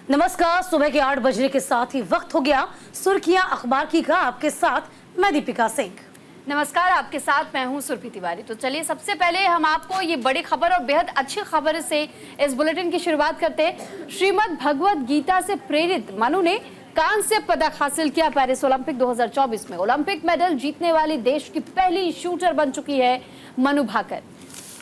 नमस्कार। सुबह के 8 बजने के साथ ही वक्त हो गया सुर्खियां अखबार की का। आपके साथ मैं दीपिका सिंह। नमस्कार, आपके साथ मैं हूं सुरभि तिवारी। तो चलिए सबसे पहले हम आपको ये बड़ी खबर और बेहद अच्छी खबर से इस बुलेटिन की शुरुआत करते हैं। श्रीमद् भगवत गीता से प्रेरित मनु ने कांस्य पदक हासिल किया। पेरिस ओलंपिक 2024 में ओलंपिक मेडल जीतने वाली देश की पहली शूटर बन चुकी है मनु भाकर।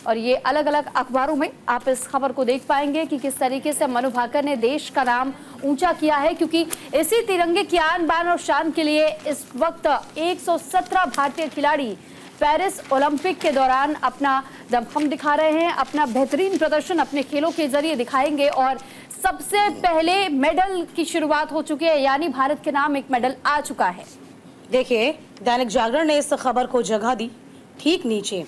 और ये अलग अलग अखबारों में आप इस खबर को देख पाएंगे कि किस तरीके से मनु भाकर ने देश का नाम ऊंचा किया है, क्योंकि इसी तिरंगे की आन बान और शान के लिए इस वक्त 117 भारतीय खिलाड़ी पेरिस ओलंपिक के दौरान अपना दमखम दिखा रहे हैं, अपना बेहतरीन प्रदर्शन अपने खेलों के जरिए दिखाएंगे। और सबसे पहले मेडल की शुरुआत हो चुकी है, यानी भारत के नाम एक मेडल आ चुका है। देखिए, दैनिक जागरण ने इस खबर को जगह दी ठीक नीचे।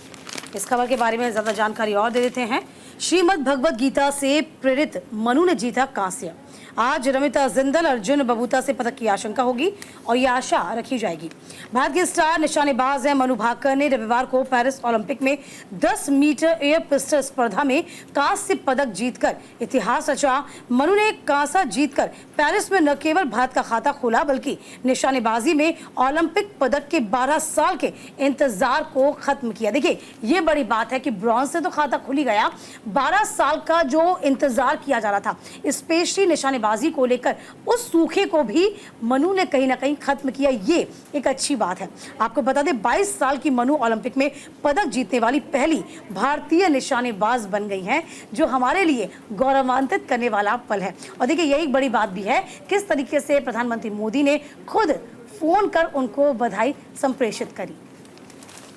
इस खबर के बारे में ज्यादा जानकारी और दे देते हैं। श्रीमद् भगवत गीता से प्रेरित मनु ने जीता कांस्य। आज रमिता जिंदल, अर्जुन बबूता से पदक की आशंका होगी और ये आशा रखी जाएगी। भारत के स्टार निशानेबाज हैं मनु भाकर ने रविवार को पेरिस ओलंपिक में 10 मीटर एयर पिस्टल स्पर्धा में कांस्य पदक जीतकर इतिहास रचा। मनु ने कांसा जीतकर पेरिस में न केवल भारत का खाता खोला, बल्कि निशानेबाजी में ओलंपिक पदक के 12 साल के इंतजार को खत्म किया। देखिए, ये बड़ी बात है कि ब्रॉन्ज से तो खाता खुल ही गया, 12 साल का जो इंतजार किया जा रहा था स्पेशली निशानेबाजी को लेकर, उस सूखे को भी मनु ने कहीं ना कहीं खत्म किया। ये एक अच्छी बात है। आपको बता दें, 22 साल की मनु ओलंपिक में पदक जीतने वाली पहली भारतीय निशानेबाज बन गई हैं, जो हमारे लिए गौरवान्वित करने वाला पल है। और देखिए, यही एक बड़ी बात भी है किस तरीके से प्रधानमंत्री मोदी ने खुद फोन कर उनको बधाई संप्रेषित करी।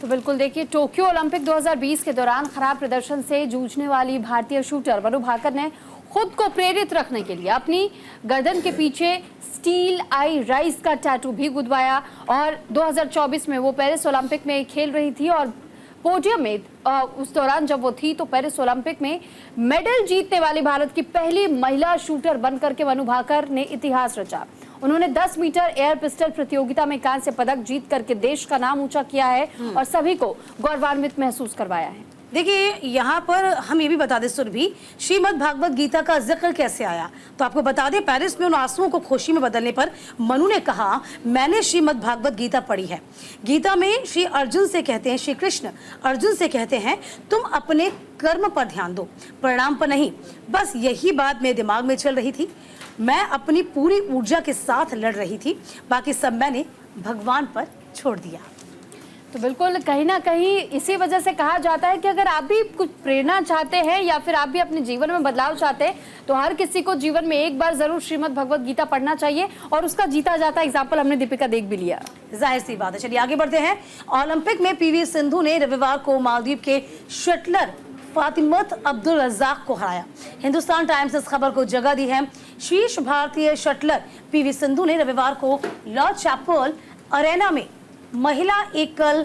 तो बिल्कुल देखिए, टोक्यो ओलंपिक 2020 के दौरान खराब प्रदर्शन से जूझने वाली भारतीय शूटर मनु भाकर ने खुद को प्रेरित रखने के लिए अपनी गर्दन के पीछे स्टील आई राइज का टैटू भी गुदवाया। और 2024 में वो पेरिस ओलंपिक में खेल रही थी और पोडियम में उस दौरान जब वो थी तो पेरिस ओलंपिक में मेडल जीतने वाली भारत की पहली महिला शूटर बनकर के मनु भाकर ने इतिहास रचा। उन्होंने 10 मीटर एयर पिस्टल प्रतियोगिता में कांस्य पदक जीत करके देश का नाम ऊंचा किया है और सभी को गौरवान्वित महसूस करवाया है। देखिए, यहाँ पर हम ये भी बता दें सुरभि, श्रीमद् भागवत गीता का जिक्र कैसे आया। तो आपको बता दें, पेरिस में उन आंसुओं को खुशी में बदलने पर मनु ने कहा, मैंने श्रीमद् भागवत गीता पढ़ी है। गीता में श्री अर्जुन से कहते हैं, श्री कृष्ण अर्जुन से कहते हैं, तुम अपने कर्म पर ध्यान दो, परिणाम पर नहीं। बस यही बात मेरे दिमाग में चल रही थी। मैं अपनी पूरी ऊर्जा के साथ लड़ रही थी, बाकी सब मैंने भगवान पर छोड़ दिया। तो बिल्कुल कहीं ना कहीं इसी वजह से कहा जाता है कि अगर आप भी कुछ प्रेरणा चाहते हैं या फिर आप भी अपने जीवन में बदलाव चाहते हैं, तो हर किसी को जीवन में एक बार जरूर श्रीमद् भगवत गीता पढ़ना चाहिए। और उसका जीता जाता एग्जाम्पल हमने दीपिका देख भी लिया। जाहिर सी बात है। चलिए आगे बढ़ते हैं। ओलंपिक में पीवी सिंधु ने रविवार को मालदीव के शटलर फातिमत अब्दुल रज्जाक को हराया। हिंदुस्तान टाइम्स इस खबर को जगह दी है। शीर्ष भारतीय शटलर पीवी सिंधु ने रविवार को लॉर्ड चैपल अरेना में महिला एकल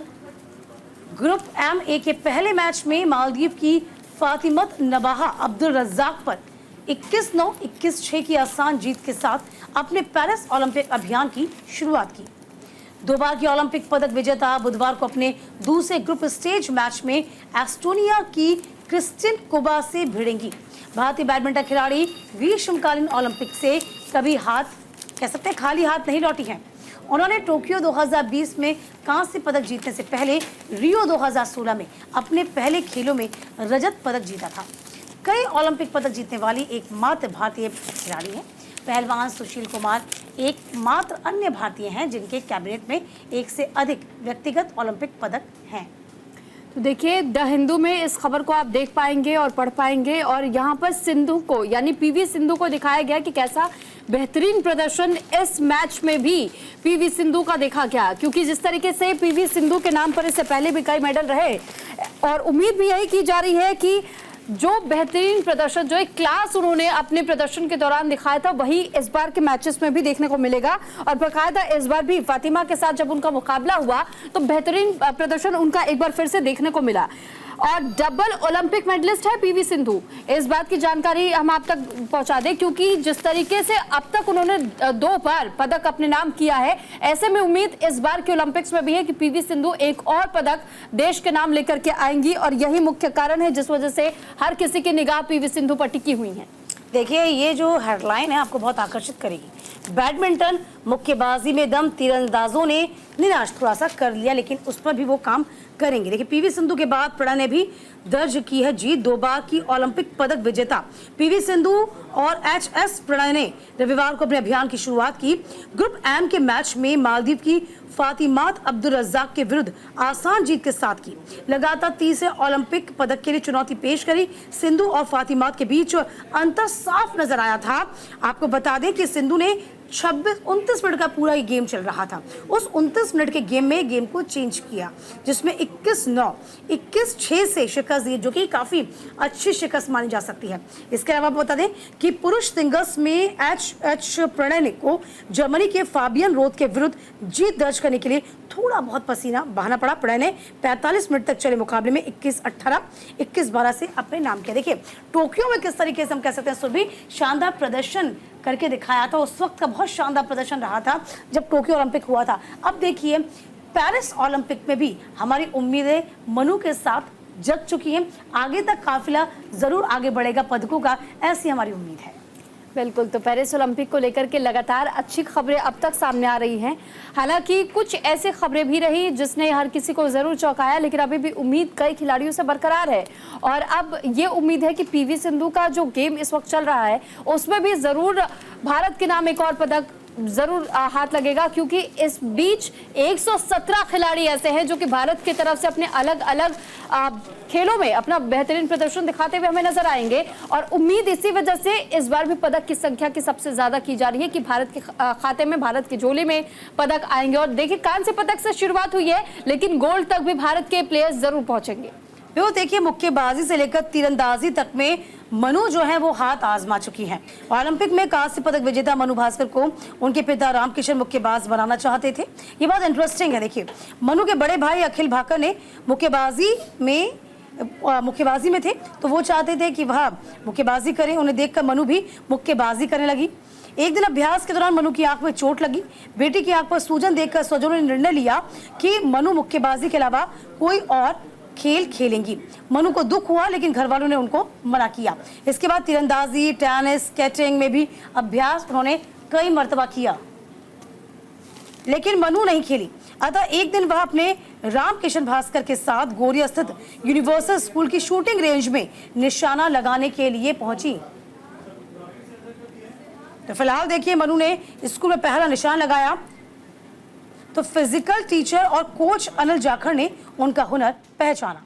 ग्रुप MA के पहले मैच में मालदीव की फातिमत नबाहा अब्दुल रज्जाक पर 21-9, 21-6 की आसान जीत के साथ अपने पेरिस ओलंपिक अभियान की शुरुआत की। 2 बार की ओलंपिक पदक विजेता बुधवार को अपने दूसरे ग्रुप स्टेज मैच में एस्टोनिया की क्रिस्टिन कोबा से भिड़ेंगी। भारतीय बैडमिंटन खिलाड़ी ग्रीष्मकालीन ओलंपिक से कभी कह सकते हैं खाली हाथ नहीं लौटी हैं। उन्होंने टोक्यो 2020 में कांस्य पदक जीतने से पहले रियो 2016 में अपने पहले खेलों में रजत पदक जीता था। कई ओलंपिक पदक जीतने वाली एकमात्र भारतीय खिलाड़ी हैं। पहलवान सुशील कुमार एकमात्र अन्य भारतीय हैं जिनके कैबिनेट में 1 से अधिक व्यक्तिगत ओलंपिक पदक हैं। तो देखिए, द हिंदू में इस खबर को आप देख पाएंगे और पढ़ पाएंगे। और यहाँ पर सिंधु को यानी पीवी सिंधु को दिखाया गया कि कैसा बेहतरीन प्रदर्शन इस मैच में भी पीवी सिंधु का देखा गया, क्योंकि जिस तरीके से पीवी सिंधु के नाम पर इससे पहले भी कई मेडल रहे और उम्मीद भी यही की जा रही है कि जो बेहतरीन प्रदर्शन, जो एक क्लास उन्होंने अपने प्रदर्शन के दौरान दिखाया था, वही इस बार के मैचेस में भी देखने को मिलेगा। और बकायदा इस बार भी फातिमा के साथ जब उनका मुकाबला हुआ तो बेहतरीन प्रदर्शन उनका एक बार फिर से देखने को मिला। और डबल ओलंपिक मेडलिस्ट है पीवी सिंधु। इस बात की जानकारी हम आप तक पहुंचा दें, क्योंकि जिस तरीके से अब तक उन्होंने 2 बार पदक अपने नाम किया है, ऐसे में उम्मीद इस बार के ओलंपिक्स में भी है कि पीवी सिंधु एक और पदक देश के नाम लेकर के आएंगी। और यही मुख्य कारण है जिस वजह से हर किसी की निगाह पीवी सिंधु पर टिकी हुई है। देखिए ये जो हेडलाइन है आपको बहुत आकर्षित करेगी। बैडमिंटन मुक्केबाजी में दम, तीरंदाजों ने निराश थोड़ा सा कर लिया, लेकिन उस पर भी वो काम करेंगे। देखिए पीवी सिंधु के बाद प्रणय ने भी दर्ज की है जीत। 2 बार की ओलंपिक पदक विजेता पीवी सिंधु और एचएस प्रणय ने रविवार को अपने अभियान की शुरुआत की। ग्रुप एम के मैच में मालदीव की फातिमात अब्दुल रज्जाक के विरुद्ध आसान जीत के साथ की लगातार तीसरे ओलंपिक पदक के लिए चुनौती पेश करी। सिंधु और फातिमात के बीच अंतर साफ नजर आया था। आपको बता दें कि सिंधु ने 29 मिनट का पूरा ये गेम चल रहा था। उस 29 मिनट के गेम में गेम को चेंज किया, जिसमें 21-9, 21-6 से शिकस्त दी, जो कि काफी अच्छी शिकस्त मानी जा सकती है। इसके अलावा बता दें कि पुरुष सिंगल्स में एच प्रणय को जर्मनी के फाबियन रोथ के विरुद्ध जीत दर्ज करने के लिए थोड़ा बहुत पसीना बहाना पड़ा। प्रणय ने 45 मिनट तक चले मुकाबले में 21-18, 21-12 से अपने नाम किया। देखिए टोक्यो में किस तरीके से हम कह सकते हैं सुरभि शानदार प्रदर्शन करके दिखाया था। उस वक्त का बहुत शानदार प्रदर्शन रहा था जब टोक्यो ओलंपिक हुआ था। अब देखिए पेरिस ओलंपिक में भी हमारी उम्मीदें मनु के साथ जग चुकी हैं। आगे तक काफिला जरूर आगे बढ़ेगा पदकों का, ऐसी हमारी उम्मीद है। बिल्कुल, तो पेरिस ओलंपिक को लेकर के लगातार अच्छी खबरें अब तक सामने आ रही हैं। हालांकि कुछ ऐसी खबरें भी रही जिसने हर किसी को जरूर चौंकाया, लेकिन अभी भी उम्मीद कई खिलाड़ियों से बरकरार है। और अब ये उम्मीद है कि पीवी सिंधु का जो गेम इस वक्त चल रहा है उसमें भी जरूर भारत के नाम एक और पदक जरूर हाथ लगेगा, क्योंकि इस बीच 117 खिलाड़ी ऐसे हैं जो कि भारत की तरफ से अपने अलग अलग खेलों में अपना बेहतरीन प्रदर्शन दिखाते हुए हमें नजर आएंगे। और उम्मीद इसी वजह से इस बार भी पदक की संख्या की सबसे ज्यादा की जा रही है कि भारत के खाते में, भारत की झोली में पदक आएंगे। और देखिए कांस्य पदक से शुरुआत हुई है, लेकिन गोल्ड तक भी भारत के प्लेयर्स जरूर पहुंचेंगे। वो देखिए मुक्केबाजी से लेकर तीरंदाजी तक में मनु जो है वो हाथ आजमा चुकी हैं। ओलंपिक में कांस्य पदक विजेता मनु भास्कर को उनके पिता रामकिशन मुक्केबाज बनाना चाहते थे। ये बात इंटरेस्टिंग है। देखिए मनु के बड़े भाई अखिल भाकर ने मुक्केबाजी में थे, तो वो चाहते थे कि वह मुक्केबाजी करें। उन्हें देखकर मनु भी मुक्केबाजी करने लगी। एक दिन अभ्यास के दौरान मनु की आंख में चोट लगी। बेटी की आंख पर सूजन देखकर स्वजनों ने निर्णय लिया कि मनु मुक्केबाजी के अलावा कोई और खेल खेलेंगी। मनु को दुख हुआ, लेकिन घर वालों ने उनको मना किया। इसके बाद तीरंदाजी, टेनिस, स्केटिंग में भी अभ्यास उन्होंने कई मर्तबा किया, लेकिन मनु नहीं खेली। अतः एक दिन वह अपने रामकिशन भास्कर के साथ गोरिया स्थित यूनिवर्सल स्कूल की शूटिंग रेंज में निशाना लगाने के लिए पहुंची। तो फिलहाल देखिए मनु ने स्कूल में पहला निशान लगाया, तो फिजिकल टीचर और कोच अनिल जाखड़ ने उनका हुनर पहचाना।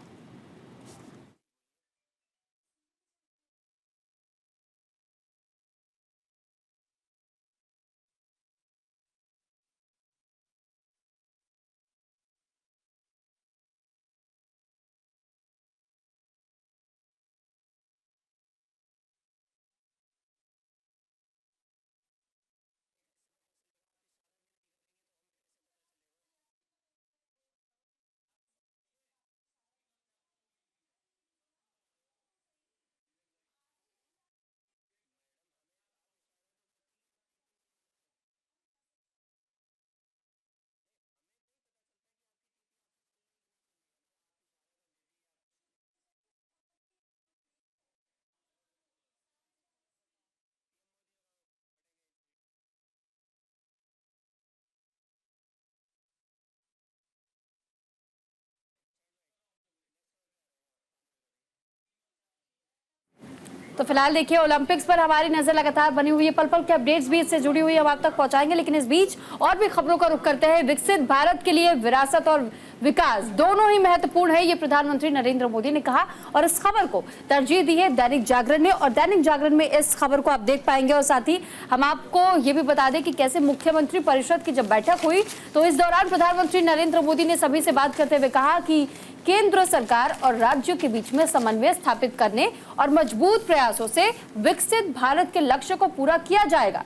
तो फिलहाल देखिए ओलंपिक्स पर हमारी नजर लगातार बनी हुई है। पल पल के अपडेट्स भी इससे जुड़ी हुई हम आप तक पहुंचाएंगे, लेकिन इस बीच और भी खबरों का रुख करते हैं। विकसित भारत के लिए विरासत और विकास दोनों ही महत्वपूर्ण है, ये प्रधानमंत्री नरेंद्र मोदी ने कहा। और इस खबर को तरजीह दी है दैनिक जागरण ने, और दैनिक जागरण में इस खबर को आप देख पाएंगे। और साथ ही हम आपको ये भी बता दें कि कैसे मुख्यमंत्री परिषद की जब बैठक हुई तो इस दौरान प्रधानमंत्री नरेंद्र मोदी ने सभी से बात करते हुए कहा कि केंद्र सरकार और राज्यों के बीच में समन्वय स्थापित करने और मजबूत प्रयासों से विकसित भारत के लक्ष्य को पूरा किया जाएगा।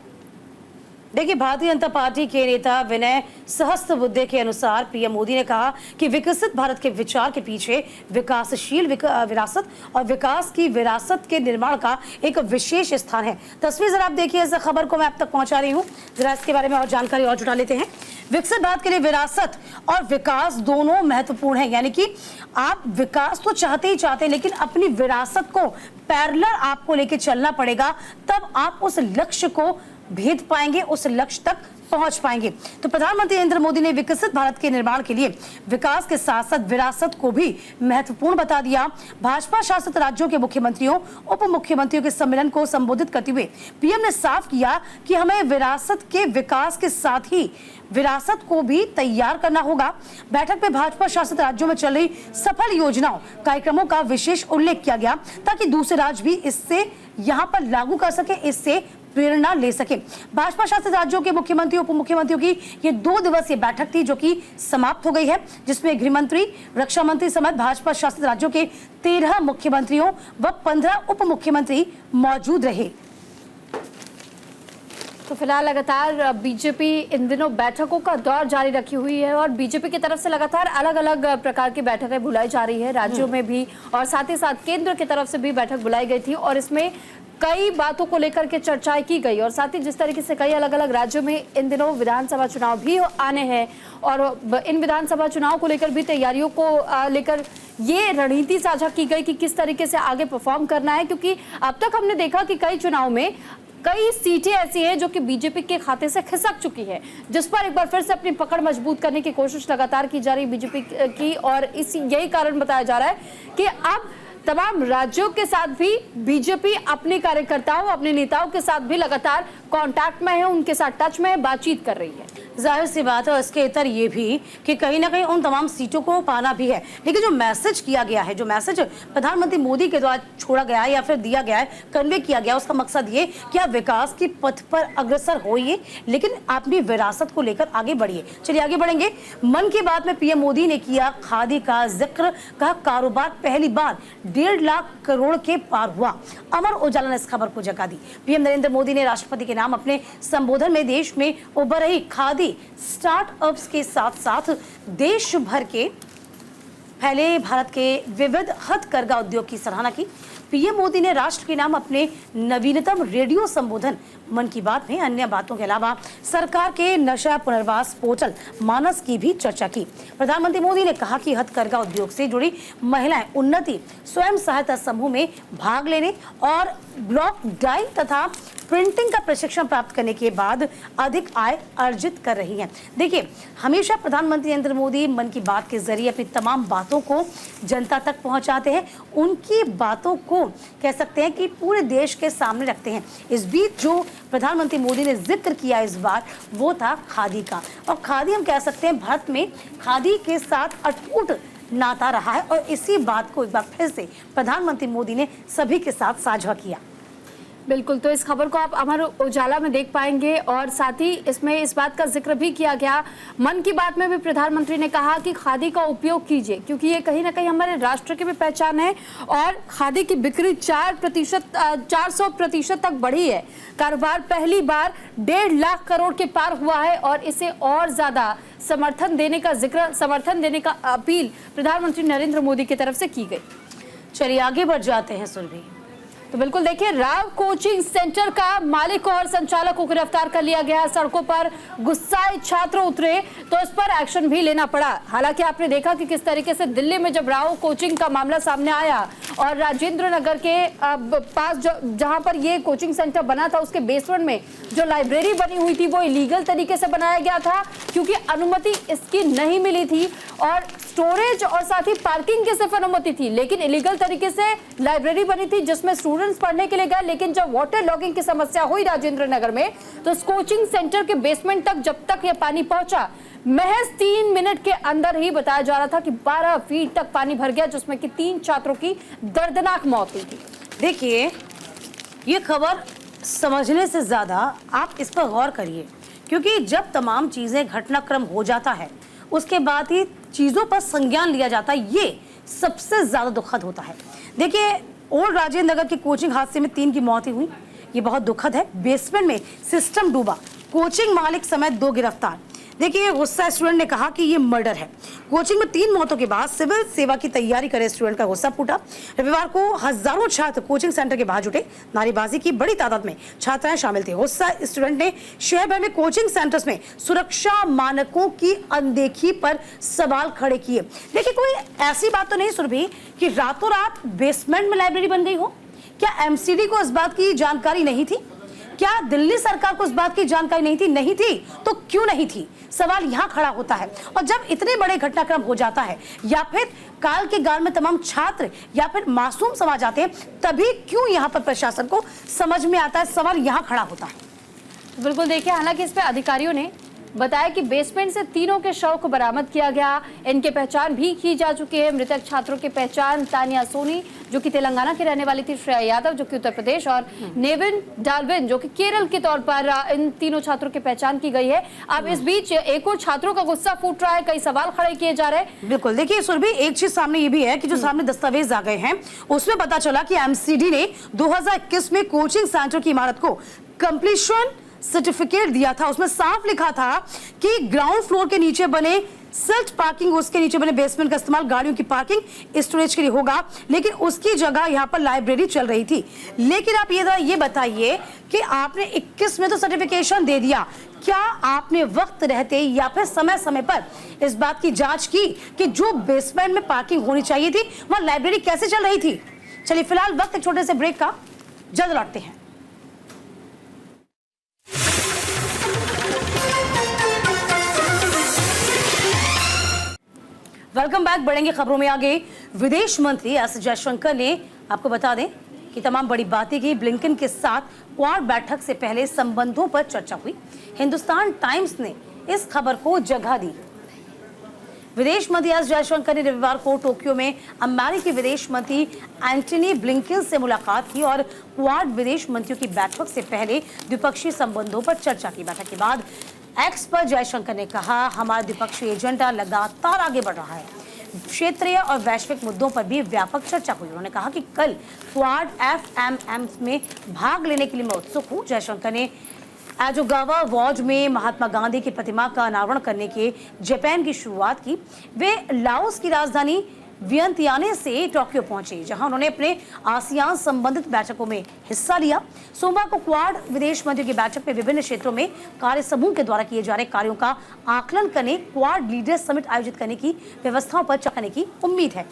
देखिए भारतीय जनता पार्टी के नेता विनय सहस्त्रबुद्धे के अनुसार पीएम मोदी ने कहा कि विकसित भारत के विचार के पीछे विकासशील विरासत और विकास की विरासत के निर्माण का एक विशेष स्थान है। तस्वीर जरा आप देखिए, इस खबर को मैं आप तक पहुंचा रही हूँ, जरा इसके बारे में और जानकारी और जुटा लेते हैं। विकसित भारत के लिए विरासत और विकास दोनों महत्वपूर्ण है, यानी कि आप विकास तो चाहते ही चाहते हैं, लेकिन अपनी विरासत को पैरेलल आपको लेके चलना पड़ेगा, तब आप उस लक्ष्य को भेद पाएंगे, उस लक्ष्य तक पहुंच पाएंगे। तो प्रधानमंत्री नरेंद्र मोदी ने विकसित भारत के निर्माण के लिए विकास के साथ साथ विरासत को भी महत्वपूर्ण बता दिया। भाजपा शासित राज्यों के मुख्यमंत्रियों, उप मुख्यमंत्रियों के सम्मेलन को संबोधित करते हुए पीएम ने साफ किया कि हमें विरासत के विकास के साथ ही विरासत को भी तैयार करना होगा। बैठक में भाजपा शासित राज्यों में चल रही सफल योजनाओं, कार्यक्रमों का विशेष उल्लेख किया गया ताकि दूसरे राज्य भी इससे यहाँ पर लागू कर सके, इससे प्रेरणा ले सके। भाजपा शासित राज्यों के मुख्यमंत्री, उप मुख्यमंत्रियों की ये 2 दिवसीय बैठक थी जो कि समाप्त हो गई है, जिसमें गृह मंत्री, रक्षा मंत्री समेत भाजपा शासित राज्यों के 13 मुख्यमंत्रियों व 15 उप मुख्यमंत्री मौजूद रहे। तो फिलहाल लगातार बीजेपी इन दिनों बैठकों का दौर जारी रखी हुई है और बीजेपी की तरफ से लगातार अलग अलग प्रकार की बैठकें बुलाई जा रही है, राज्यों में भी और साथ ही साथ केंद्र की तरफ से भी बैठक बुलाई गई थी और इसमें कई बातों को लेकर के चर्चाएं की गई और साथ ही जिस तरीके से कई अलग अलग राज्यों में इन दिनों विधानसभा चुनाव भी आने हैं और इन विधानसभा चुनाव को लेकर भी तैयारियों को लेकर ये रणनीति साझा की गई कि किस तरीके से आगे परफॉर्म करना है, क्योंकि अब तक हमने देखा कि कई चुनाव में कई सीटें ऐसी हैं जो कि बीजेपी के खाते से खिसक चुकी है, जिस पर एक बार फिर से अपनी पकड़ मजबूत करने की कोशिश लगातार की जा रही बीजेपी की और यही कारण बताया जा रहा है कि अब तमाम राज्यों के साथ भी बीजेपी अपने कार्यकर्ताओं, अपने नेताओं के साथ भी लगातार कांटेक्ट में है, उनके साथ टच में है, बातचीत कर रही है। जाहिर सी बात है, इसके इतर ये भी कि कहीं ना कहीं उन तमाम सीटों को पाना भी है, लेकिन जो मैसेज किया गया है, जो मैसेज प्रधानमंत्री मोदी के द्वारा छोड़ा गया है या फिर दिया गया है, कन्वे किया गया, उसका मकसद ये कि आप विकास की पथ पर अग्रसर होइए, लेकिन अपनी विरासत को लेकर आगे बढ़िए। चलिए आगे बढ़ेंगे। मन की बात में पीएम मोदी ने किया खादी का जिक्र, कहा कारोबार पहली बार 1.5 लाख करोड़ के पार हुआ। अमर उजाला ने इस खबर को जगा दी। पीएम नरेंद्र मोदी ने राष्ट्रपति के नाम अपने संबोधन में देश में उभर रही खादी स्टार्टअप्स के साथ साथ देश भर के फैले भारत के विविध हथकरघा उद्योग की सराहना की। पीएम मोदी ने राष्ट्र के नाम अपने नवीनतम रेडियो संबोधन मन की बात में अन्य बातों के अलावा सरकार के नशा पुनर्वास पोर्टल मानस की भी चर्चा की। प्रधानमंत्री मोदी ने कहा कि हथकरघा उद्योग से जुड़ी महिलाएं उन्नति स्वयं सहायता समूह में भाग लेने और ब्लॉक डाइंग तथा प्रिंटिंग का प्रशिक्षण प्राप्त करने के बाद अधिक आय अर्जित कर रही हैं। देखिए, हमेशा प्रधानमंत्री नरेंद्र मोदी मन की बात के जरिए अपनी तमाम बातों को जनता तक पहुंचाते हैं, उनकी बातों को कह सकते हैं कि पूरे देश के सामने रखते हैं। इस बीच जो प्रधानमंत्री मोदी ने जिक्र किया इस बार, वो था खादी का। और खादी हम कह सकते हैं भारत में खादी के साथ अटूट नाता रहा है और इसी बात को एक बार फिर से प्रधानमंत्री मोदी ने सभी के साथ साझा किया। बिल्कुल, तो इस खबर को आप अमर उजाला में देख पाएंगे और साथ ही इसमें इस बात का जिक्र भी किया गया। मन की बात में भी प्रधानमंत्री ने कहा कि खादी का उपयोग कीजिए, क्योंकि ये कहीं ना कहीं हमारे राष्ट्र की भी पहचान है और खादी की बिक्री 400% तक बढ़ी है। कारोबार पहली बार 1.5 लाख करोड़ के पार हुआ है और इसे और ज्यादा समर्थन देने का अपील प्रधानमंत्री नरेंद्र मोदी की तरफ से की गई। चलिए आगे बढ़ जाते हैं सुरभि। तो बिल्कुल देखिए, राव कोचिंग सेंटर का मालिक और संचालक को गिरफ्तार कर लिया गया। सड़कों पर गुस्साए छात्र उतरे तो इस पर एक्शन भी लेना पड़ा। हालांकि आपने देखा कि किस तरीके से दिल्ली में जब राव कोचिंग का मामला सामने आया और राजेंद्र नगर के पास जहां पर ये कोचिंग सेंटर बना था, उसके बेसमेंट में जो लाइब्रेरी बनी हुई थी वो इलीगल तरीके से बनाया गया था, क्योंकि अनुमति इसकी नहीं मिली थी और स्टोरेज और साथ ही पार्किंग की सिर्फ अनुमति थी, लेकिन इलीगल तरीके से लाइब्रेरी बनी थी जिसमें स्टूडेंट्स पढ़ने के लिए गए। लेकिन जब वाटर लॉगिंग की समस्या हुई राजेंद्र नगर में, तो इस कोचिंग सेंटर के बेसमेंट तक जब तक यह पानी पहुंचा, महज 3 मिनट के अंदर ही बताया जा रहा था कि 12 फीट तक पानी भर गया, जिसमें कि 3 छात्रों की दर्दनाक मौत हुई थी। देखिए, ये खबर समझने से ज्यादा आप इस पर गौर करिए, क्योंकि जब तमाम चीजें घटनाक्रम हो जाता है उसके बाद ही चीजों पर संज्ञान लिया जाता है, ये सबसे ज्यादा दुखद होता है। देखिए, ओल्ड राजेंद्र नगर के कोचिंग हादसे में 3 की मौत हुई, ये बहुत दुखद है। बेसमेंट में सिस्टम डूबा, कोचिंग मालिक समेत 2 गिरफ्तार। देखिए, गुस्सा स्टूडेंट ने कहा कि ये मर्डर है। कोचिंग में 3 मौतों के बाद सिविल सेवा की तैयारी करे स्टूडेंट का गुस्सा फूटा। रविवार को हजारों छात्र कोचिंग सेंटर के बाहर जुटे, नारेबाजी की बड़ी तादाद में छात्राएं शामिल थे। गुस्सा स्टूडेंट ने शहर भर में कोचिंग सेंटर्स में सुरक्षा मानकों की अनदेखी पर सवाल खड़े किए। देखिए, कोई ऐसी बात तो नहीं सुरभि कि रातों रात बेसमेंट में लाइब्रेरी बन गई हो, क्या एमसीडी को इस बात की जानकारी नहीं थी? क्या दिल्ली सरकार को इस बात की जानकारी नहीं थी? नहीं थी तो क्यों नहीं थी? सवाल यहां खड़ा होता है। और जब इतने बड़े घटनाक्रम हो जाता है या फिर काल के गाल में तमाम छात्र या फिर मासूम समा जाते हैं, तभी क्यों यहां पर प्रशासन को समझ में आता है? सवाल यहां खड़ा होता है। बिल्कुल देखिए, हालांकि इस पे अधिकारियों ने बताया कि बेसमेंट से तीनों के शव को बरामद किया गया। इनके पहचान भी की जा चुकी है। मृतक छात्रों की पहचान तानिया सोनी जो कि तेलंगाना की रहने वाली थी, श्रेया यादव जो कि उत्तर प्रदेश, और नेविन डाल्विन जो कि केरल के तौर पर इन तीनों छात्रों की पहचान की गई है। अब इस बीच एक और छात्रों का गुस्सा फूट रहा है, कई सवाल खड़े किए जा रहे हैं। बिल्कुल देखिए सुरभि, एक चीज सामने ये भी है कि जो सामने दस्तावेज आ गए हैं उसमें पता चला कि एमसीडी ने 2021 में कोचिंग सेंटर की इमारत को कंप्लीशन सर्टिफिकेट दिया था। उसमें साफ लिखा था कि ग्राउंड फ्लोर के नीचे बने सिल्ट पार्किंग, उसके नीचे बने बेसमेंट का इस्तेमाल गाड़ियों की पार्किंग स्टोरेज के लिए होगा, लेकिन उसकी जगह यहाँ पर लाइब्रेरी चल रही थी। लेकिन आप ये बताइए कि आपने 21 में तो सर्टिफिकेशन दे दिया, क्या आपने वक्त रहते या फिर समय समय पर इस बात की जांच की कि जो बेसमेंट में पार्किंग होनी चाहिए थी वहां लाइब्रेरी कैसे चल रही थी? चलिए फिलहाल वक्त एक छोटे से ब्रेक का, जल्द लौटते हैं। Welcome back. बढ़ेंगे खबरों में आगे। विदेश मंत्री एस जयशंकर ने, आपको बता दें कि तमाम बड़ी बातें की। ब्लिंकन के साथ क्वाड बैठक से पहले संबंधों पर चर्चा हुई। हिंदुस्तान टाइम्स ने इस खबर को जगह दी। विदेश मंत्री एस जयशंकर ने रविवार को टोक्यो में अमेरिकी विदेश मंत्री एंटनी ब्लिंकन से मुलाकात की और क्वाड विदेश मंत्रियों की बैठक से पहले द्विपक्षीय संबंधों पर चर्चा की। बैठक के बाद एक्स पर जयशंकर ने कहा, हमारा द्विपक्षीय एजेंडा लगातार आगे बढ़ रहा है। क्षेत्रीय और वैश्विक मुद्दों पर भी व्यापक चर्चा हुई। उन्होंने कहा कि कल क्वाड FMM में भाग लेने के लिए मैं उत्सुक हूँ। जयशंकर ने एजोगावा वॉज में महात्मा गांधी की प्रतिमा का अनावरण करने के जापान की शुरुआत की। वे लाओस की राजधानी वियंतियाने से टोक्यो पहुंचे, जहां उन्होंने अपने आसियान संबंधित बैठकों में हिस्सा लिया। सोमवार को क्वाड विदेश मंत्रियों की बैठक में विभिन्न क्षेत्रों में कार्य समूह के द्वारा किए जा रहे कार्यों का आकलन करने, क्वाड लीडर्स समिट आयोजित करने की व्यवस्थाओं पर चर्चा करने की उम्मीद है।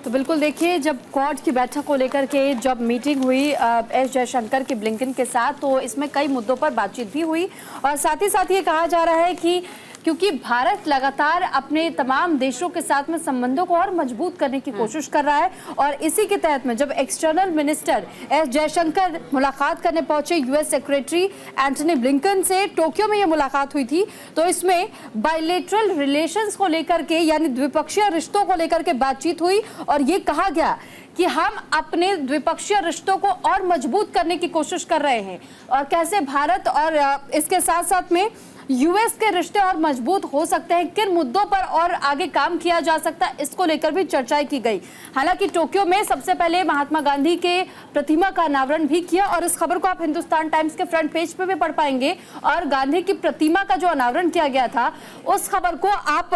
तो बिल्कुल देखिए, जब क्वाड की बैठक को लेकर के जब मीटिंग हुई एस जयशंकर की ब्लिंकन के साथ, तो इसमें कई मुद्दों पर बातचीत भी हुई। और साथ ही साथ ये कहा जा रहा है कि क्योंकि भारत लगातार अपने तमाम देशों के साथ में संबंधों को और मजबूत करने की कोशिश कर रहा है, और इसी के तहत में जब एक्सटर्नल मिनिस्टर एस जयशंकर मुलाकात करने पहुंचे यूएस सेक्रेटरी एंटनी ब्लिंकन से, टोक्यो में ये मुलाकात हुई थी, तो इसमें बायलैटरल रिलेशंस को लेकर के यानी द्विपक्षीय रिश्तों को लेकर के बातचीत हुई। और ये कहा गया कि हम अपने द्विपक्षीय रिश्तों को और मजबूत करने की कोशिश कर रहे हैं, और कैसे भारत और इसके साथ साथ में यूएस के रिश्ते और मजबूत हो सकते हैं, किन मुद्दों पर और आगे काम किया जा सकता है, इसको लेकर भी चर्चाएं की गई। हालांकि टोक्यो में सबसे पहले महात्मा गांधी के प्रतिमा का अनावरण भी किया, और इस खबर को आप हिंदुस्तान टाइम्स के फ्रंट पेज पे भी पढ़ पाएंगे। और गांधी की प्रतिमा का जो अनावरण किया गया था, उस खबर को आप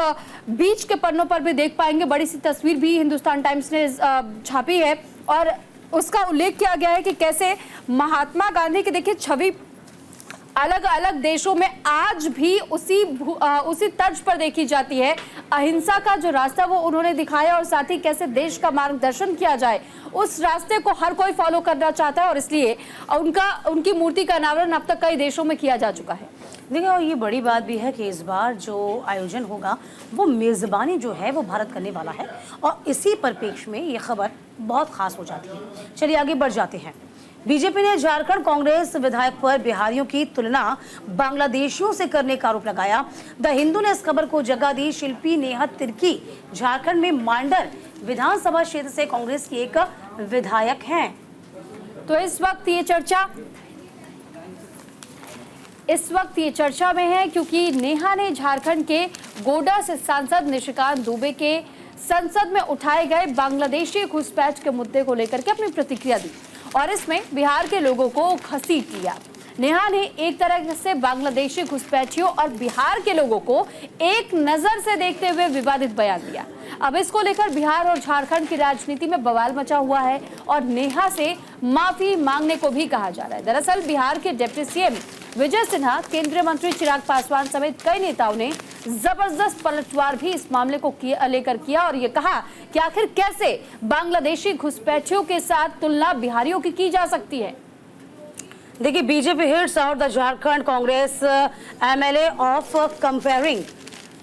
बीच के पन्नों पर भी देख पाएंगे। बड़ी सी तस्वीर भी हिंदुस्तान टाइम्स ने छापी है, और उसका उल्लेख किया गया है कि कैसे महात्मा गांधी की देखिए छवि अलग अलग देशों में आज भी उसी तर्ज पर देखी जाती है। अहिंसा का जो रास्ता वो उन्होंने दिखाया, और साथ ही कैसे देश का मार्गदर्शन किया जाए, उस रास्ते को हर कोई फॉलो करना चाहता है, और इसलिए उनकी मूर्ति का अनावरण अब तक कई देशों में किया जा चुका है। देखिए, और ये बड़ी बात भी है कि इस बार जो आयोजन होगा वो मेज़बानी जो है वो भारत करने वाला है, और इसी परिप्रेक्ष्य में ये खबर बहुत खास हो जाती है। चलिए आगे बढ़ जाते हैं। बीजेपी ने झारखंड कांग्रेस विधायक पर बिहारियों की तुलना बांग्लादेशियों से करने का आरोप लगाया। द हिंदू ने इस खबर को जगह दी। शिल्पी नेहा तिर्की झारखंड में मांडर विधानसभा क्षेत्र से कांग्रेस की एक विधायक हैं। तो इस वक्त ये चर्चा में है, क्योंकि नेहा ने झारखंड के गोड्डा से सांसद निशिकांत दुबे के संसद में उठाए गए बांग्लादेशी घुसपैठ के मुद्दे को लेकर के अपनी प्रतिक्रिया दी, और इसमें बिहार के लोगों को घसीट लिया। नेहा ने एक तरह से बांग्लादेशी घुसपैठियों और बिहार के लोगों को एक नजर से देखते हुए विवादित बयान दिया। अब इसको लेकर बिहार और झारखंड की राजनीति में बवाल मचा हुआ है, और नेहा से माफी मांगने को भी कहा जा रहा है। दरअसल बिहार के डिप्टी सीएम विजय सिन्हा, केंद्रीय मंत्री चिराग पासवान समेत कई नेताओं ने जबरदस्त पलटवार भी इस मामले को लेकर किया और ये कहा कि आखिर कैसे बांग्लादेशी घुसपैठियों के साथ तुलना बिहारियों की जा सकती है। देखिए, BJP hits out the Jharkhand Congress MLA of comparing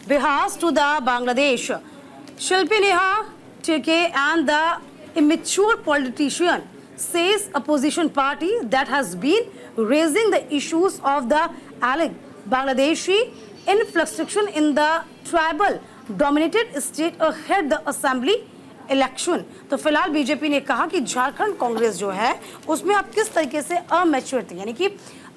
Bihar to the Bangladesh. Shilpi Neha Tirkey and the immature politician says opposition party that has been raising the issues of the alleged Bangladeshi infiltration in the tribal dominated state ahead the assembly election. तो फिलहाल BJP ने कहा कि झारखंड कांग्रेस जो है उसमें आप किस तरीके से अमेच्योर थे, यानी कि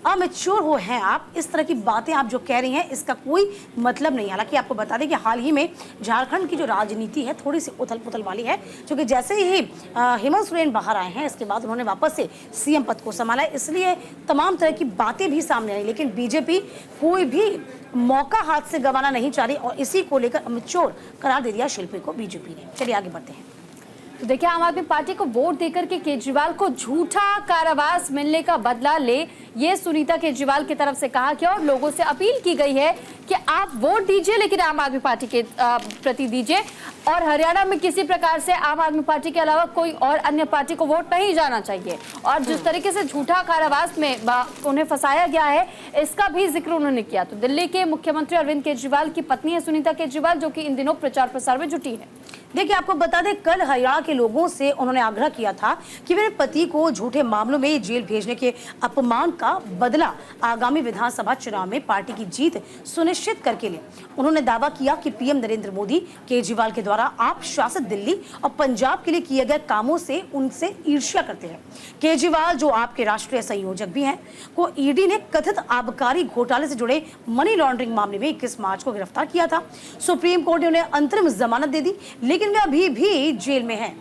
अमेच्योर हो हैं आप, इस तरह की बातें आप जो कह रही हैं इसका कोई मतलब नहीं। हालांकि आपको बता दें कि हाल ही में झारखंड की जो राजनीति है थोड़ी सी उथल पुथल वाली है, क्योंकि जैसे ही हेमंत सोरेन बाहर आए हैं इसके बाद उन्होंने वापस से सीएम पद को संभाला, इसलिए तमाम तरह की बातें भी सामने आई। लेकिन बीजेपी कोई भी मौका हाथ से गंवाना नहीं चाह रही और इसी को लेकर अमेच्योर करार दे दिया शिल्पी को बीजेपी ने। चलिए आगे बढ़ते हैं। तो देखिए, आम आदमी पार्टी को वोट देकर के केजरीवाल को झूठा कारावास मिलने का बदला ले, ये सुनीता केजरीवाल की तरफ से कहा गया और लोगों से अपील की गई है कि आप वोट दीजिए लेकिन आम आदमी पार्टी के प्रति दीजिए और हरियाणा में किसी प्रकार से आम आदमी पार्टी के अलावा कोई और अन्य पार्टी को वोट नहीं जाना चाहिए। और जिस तरीके से झूठा कारावास में उन्हें फंसाया गया है इसका भी जिक्र उन्होंने किया। तो दिल्ली के मुख्यमंत्री अरविंद केजरीवाल की पत्नी है सुनीता केजरीवाल, जो कि इन दिनों प्रचार प्रसार में जुटी है। देखिए, आपको बता दें कल हरियाणा के लोगों से उन्होंने आग्रह किया था कि मेरे पति को झूठे मामलों में जेल भेजने के अपमान का बदला आगामी विधानसभा चुनाव में पार्टी की जीत सुनिश्चित करके ले। उन्होंने दावा किया कि पीएम नरेंद्र मोदी केजरीवाल के द्वारा आप शासित दिल्ली और पंजाब के लिए किए गए कामों से उनसे ईर्ष्या करते हैं। केजरीवाल, जो आपके राष्ट्रीय संयोजक भी हैं, को ईडी ने कथित आबकारी घोटाले से जुड़े मनी लॉन्ड्रिंग मामले में 21 मार्च को गिरफ्तार किया था। सुप्रीम कोर्ट ने उन्हें अंतरिम जमानत दे दी, लेकिन वे अभी भी जेल में हैं।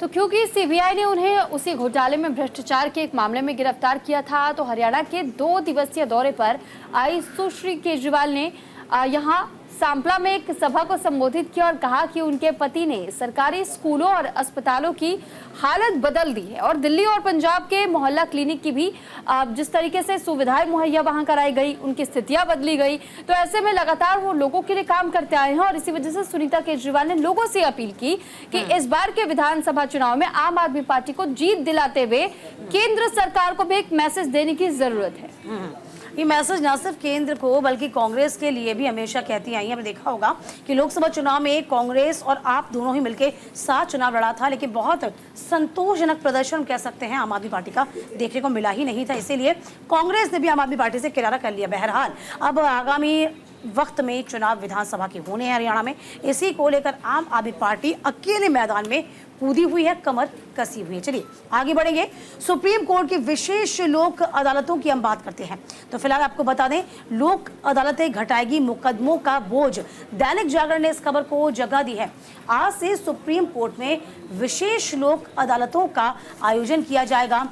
तो क्योंकि सीबीआई ने उन्हें उसी घोटाले में भ्रष्टाचार के एक मामले में गिरफ्तार किया था, तो हरियाणा के 2 दिवसीय दौरे पर आई सुश्री केजरीवाल ने यहाँ सांपला में एक सभा को संबोधित किया और कहा कि उनके पति ने सरकारी स्कूलों और अस्पतालों की हालत बदल दी है और दिल्ली और पंजाब के मोहल्ला क्लिनिक की भी जिस तरीके से सुविधाएं मुहैया वहां कराई गई, उनकी स्थितियां बदली गई। तो ऐसे में लगातार वो लोगों के लिए काम करते आए हैं और इसी वजह से सुनीता केजरीवाल ने लोगों से अपील की कि इस बार के विधानसभा चुनाव में आम आदमी पार्टी को जीत दिलाते हुए केंद्र सरकार को भी एक मैसेज देने की जरूरत है। ये मैसेज न सिर्फ केंद्र को बल्कि कांग्रेस के लिए भी हमेशा कहती आई है। आपने देखा होगा कि लोकसभा चुनाव में कांग्रेस और आप दोनों ही मिलकर 7 चुनाव लड़ा था, लेकिन बहुत संतोषजनक प्रदर्शन कह सकते हैं आम आदमी पार्टी का देखने को मिला ही नहीं था। इसीलिए कांग्रेस ने भी आम आदमी पार्टी से किनारा कर लिया। बहरहाल अब आगामी वक्त में चुनाव विधानसभा के होने हैं हरियाणा में, इसी को लेकर आम आदमी पार्टी अकेले मैदान में कूदी हुई है, कमर कसी हुई है। चलिए आगे बढ़ेंगे। सुप्रीम कोर्ट की विशेष लोक अदालतों की हम बात करते हैं। तो फिलहाल आपको बता दें, लोक अदालतें घटाएगी मुकदमों का बोझ। दैनिक जागरण ने इस खबर को जगह दी है। आज से सुप्रीम कोर्ट में विशेष लोक अदालतों का आयोजन किया जाएगा।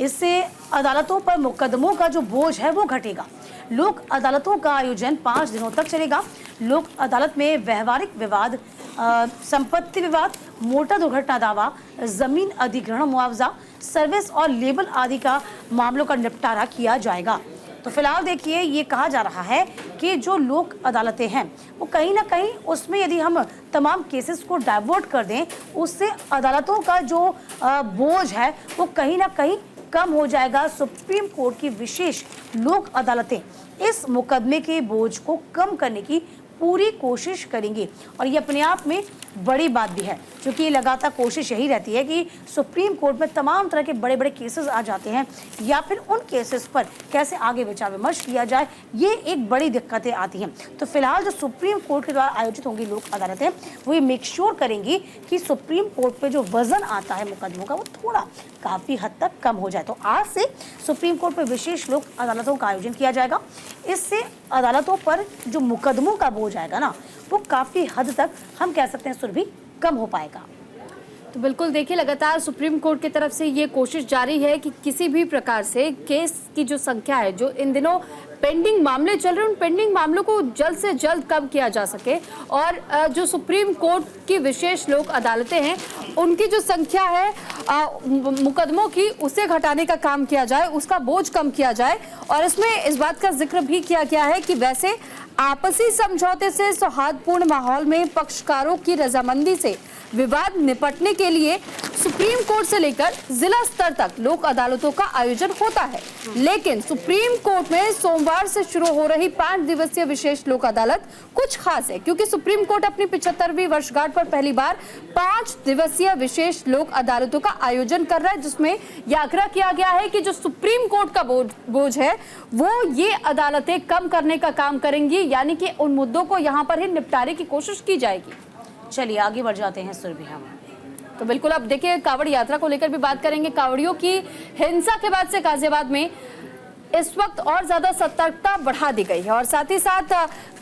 इससे अदालतों पर मुकदमों का जो बोझ है वो घटेगा। लोक अदालतों का आयोजन 5 दिनों तक चलेगा। लोक अदालत में व्यवहारिक विवाद, संपत्ति विवाद, मोटर दुर्घटना दावा, जमीन अधिग्रहण मुआवजा, सर्विस और लेबल आदि का मामलों का निपटारा किया जाएगा। तो फिलहाल देखिए, ये कहा जा रहा है कि जो लोक अदालतें हैं वो कहीं ना कहीं उसमें यदि हम तमाम केसेस को डाइवर्ट कर दें, उससे अदालतों का जो बोझ है वो कहीं ना कहीं कम हो जाएगा। सुप्रीम कोर्ट की विशेष लोक अदालतें इस मुकदमे के बोझ को कम करने की पूरी कोशिश करेंगी और ये अपने आप में बड़ी बात भी है, क्योंकि ये लगातार कोशिश यही रहती है कि सुप्रीम कोर्ट में तमाम तरह के बड़े बड़े केसेस आ जाते हैं या फिर उन केसेस पर कैसे आगे विचार विमर्श किया जाए, ये एक बड़ी दिक्कतें आती हैं। तो फिलहाल जो सुप्रीम कोर्ट के द्वारा आयोजित होंगी लोक अदालतें, वो ये मेक श्योर करेंगी कि सुप्रीम कोर्ट पे जो वजन आता है मुकदमों का वो थोड़ा काफ़ी हद तक कम हो जाए। तो आज से सुप्रीम कोर्ट पर विशेष लोक अदालतों का आयोजन किया जाएगा। इससे अदालतों पर जो मुकदमों का बोझ आएगा ना, वो काफ़ी हद तक हम कह सकते हैं सुरभि कम हो पाएगा। तो बिल्कुल देखिए, लगातार सुप्रीम कोर्ट की तरफ से ये कोशिश जारी है कि किसी भी प्रकार से केस की जो संख्या है, जो इन दिनों पेंडिंग मामले चल रहे हैं, उन पेंडिंग मामलों को जल्द से जल्द कम किया जा सके और जो सुप्रीम कोर्ट की विशेष लोक अदालतें हैं उनकी जो संख्या है मुकदमों की, उसे घटाने का काम किया जाए, उसका बोझ कम किया जाए। और इसमें इस बात का जिक्र भी किया गया है कि वैसे आपसी समझौते से सौहार्दपूर्ण माहौल में पक्षकारों की रजामंदी से विवाद निपटने के लिए सुप्रीम कोर्ट से लेकर जिला स्तर तक लोक अदालतों का आयोजन होता है। लेकिन सुप्रीम कोर्ट में सोमवार से शुरू हो रही 5 दिवसीय विशेष लोक अदालत कुछ खास है, क्योंकि सुप्रीम कोर्ट अपनी 75वीं वर्षगांठ पर पहली बार 5 दिवसीय विशेष लोक अदालतों का आयोजन कर रहा है, जिसमें यह आग्रह किया गया है कि जो सुप्रीम कोर्ट का बोझ है वो ये अदालतें कम करने का काम करेंगी, यानी कि उन मुद्दों को यहाँ पर ही निपटारे की कोशिश की जाएगी। चलिए आगे बढ़ जाते हैं सुरभि। तो बिल्कुल अब देखिए कांवड़ यात्रा को लेकर भी बात करेंगे। कांवड़ियों की हिंसा के बाद से गाजियाबाद में इस वक्त और ज्यादा सतर्कता बढ़ा दी गई है और साथ ही साथ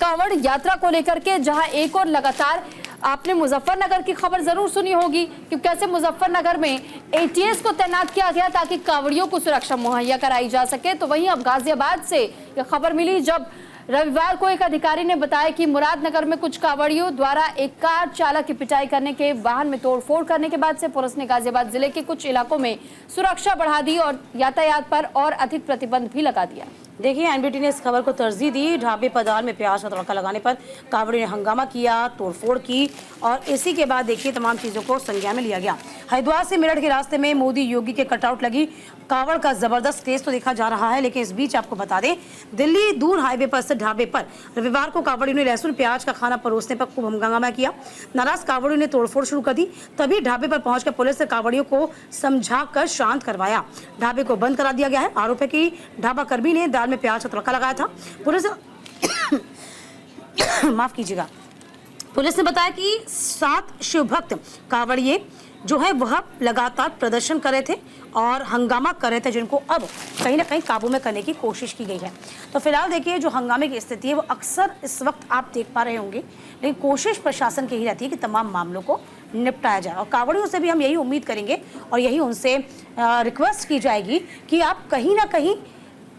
कांवड़ यात्रा को लेकर के जहां एक और लगातार आपने मुजफ्फरनगर की खबर जरूर सुनी होगी कि कैसे मुजफ्फरनगर में एटीएस को तैनात किया गया ताकि कांवड़ियों को सुरक्षा मुहैया कराई जा सके। तो वहीं अब गाजियाबाद से यह खबर मिली जब रविवार को एक अधिकारी ने बताया कि मुरादनगर में कुछ कांवड़ियों द्वारा एक कार चालक की पिटाई करने के, वाहन में तोड़फोड़ करने के बाद से पुलिस ने गाजियाबाद जिले के कुछ इलाकों में सुरक्षा बढ़ा दी और यातायात पर और अधिक प्रतिबंध भी लगा दिया। देखिए एनबीटी ने इस खबर को तरजीह दी। ढाबे पर दाल में प्याज का तड़का लगाने पर कांवड़ी ने हंगामा किया, तोड़फोड़ की और इसी के बाद देखिए तमाम चीज़ों को संज्ञान में लिया गया। हरिद्वार से मेरठ के रास्ते में मोदी योगी के कटआउट लगी। कांवड़ का जबरदस्त क्रेज तो देखा जा रहा है, लेकिन इस बीच आपको बता दें दिल्ली दूर हाईवे पर स्थित ढाबे पर रविवार को कांवड़ियों ने लहसुन प्याज का खाना परोसने पर खूब हंगामा किया। नाराज कांवड़ियों ने तोड़फोड़ शुरू कर दी। तभी ढाबे पर पहुंचकर पुलिस ने कांवड़ियों को समझाकर शांत करवाया। ढाबे को बंद करा दिया गया है। आरोप है कि ढाबा कर्मी ने दाल में प्याज का तड़का लगाया था। पुलिस माफ कीजिएगा, पुलिस ने बताया कि 7 शिव भक्त कांवड़िए जो है वह लगातार प्रदर्शन कर रहे थे और हंगामा कर रहे थे, जिनको अब कहीं ना कहीं काबू में करने की कोशिश की गई है। तो फिलहाल देखिए जो हंगामे की स्थिति है वो अक्सर इस वक्त आप देख पा रहे होंगे, लेकिन कोशिश प्रशासन की ही रहती है कि तमाम मामलों को निपटाया जाए। और कांवड़ियों से भी हम यही उम्मीद करेंगे और यही उनसे रिक्वेस्ट की जाएगी कि आप कहीं ना कहीं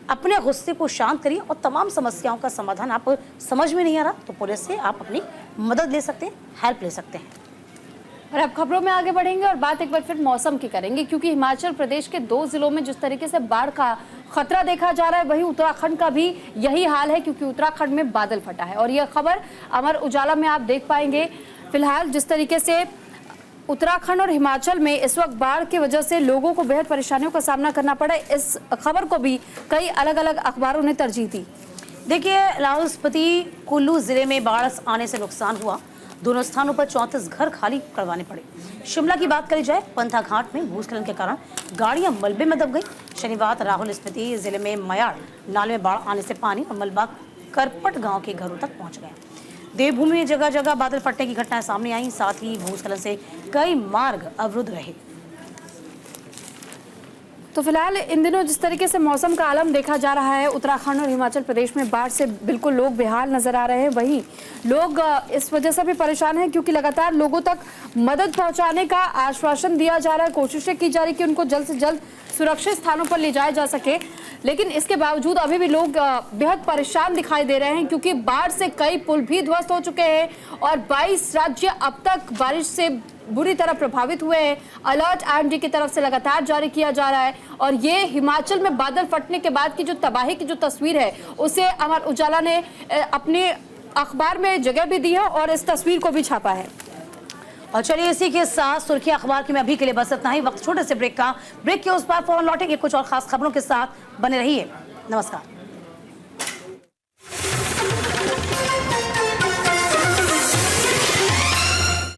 अपने गुस्से को शांत करिए और तमाम समस्याओं का समाधान आप समझ में नहीं आ रहा तो पुलिस से आप अपनी मदद ले सकते हैं, हेल्प ले सकते हैं। और अब खबरों में आगे बढ़ेंगे और बात एक बार फिर मौसम की करेंगे, क्योंकि हिमाचल प्रदेश के 2 जिलों में जिस तरीके से बाढ़ का खतरा देखा जा रहा है वहीं उत्तराखंड का भी यही हाल है, क्योंकि उत्तराखंड में बादल फटा है। और यह खबर अमर उजाला में आप देख पाएंगे। फिलहाल जिस तरीके से उत्तराखंड और हिमाचल में इस वक्त बाढ़ की वजह से लोगों को बेहद परेशानियों का सामना करना पड़ा, इस खबर को भी कई अलग अलग अखबारों ने तरजीह दी। देखिए लाहौल स्पीति कुल्लू जिले में बाढ़ आने से नुकसान हुआ। दोनों स्थानों पर 34 घर खाली करवाने पड़े। शिमला की बात करी जाए, पंथा घाट में भूस्खलन के कारण गाड़ियां मलबे में दब गई। शनिवार लाहौल स्पीति जिले में मयाड़ नाले में बाढ़ आने से पानी और मलबा करपट गांव के घरों तक पहुंच गया। देवभूमि में जगह जगह बादल फटने की घटनाएं सामने आई। साथ ही भूस्खलन से कई मार्ग अवरुद्ध रहे। तो फिलहाल इन दिनों जिस तरीके से मौसम का आलम देखा जा रहा है, उत्तराखंड और हिमाचल प्रदेश में बाढ़ से बिल्कुल लोग बेहाल नजर आ रहे हैं। वहीं लोग इस वजह से भी परेशान हैं क्योंकि लगातार लोगों तक मदद पहुंचाने का आश्वासन दिया जा रहा है, कोशिशें की जा रही कि उनको जल्द से जल्द सुरक्षित स्थानों पर ले जाया जा सके। लेकिन इसके बावजूद अभी भी लोग बेहद परेशान दिखाई दे रहे हैं, क्योंकि बाढ़ से कई पुल भी ध्वस्त हो चुके हैं और 22 राज्य अब तक बारिश से बुरी तरह प्रभावित हुए हैं। अलर्ट आईएमडी की तरफ से लगातार जारी किया जा रहा है और ये हिमाचल में बादल फटने के बाद की जो तबाही की जो तस्वीर है उसे अमर उजाला ने अपने अखबार में जगह भी दी है और इस तस्वीर को भी छापा है। और चलिए इसी के साथ सुर्खी अखबार की मैं अभी के लिए बस इतना ही। वक्त छोटे से ब्रेक का, ब्रेक के उस पार फौरन लौटेंगे कुछ और खास खबरों के साथ। बने रहिए। नमस्कार।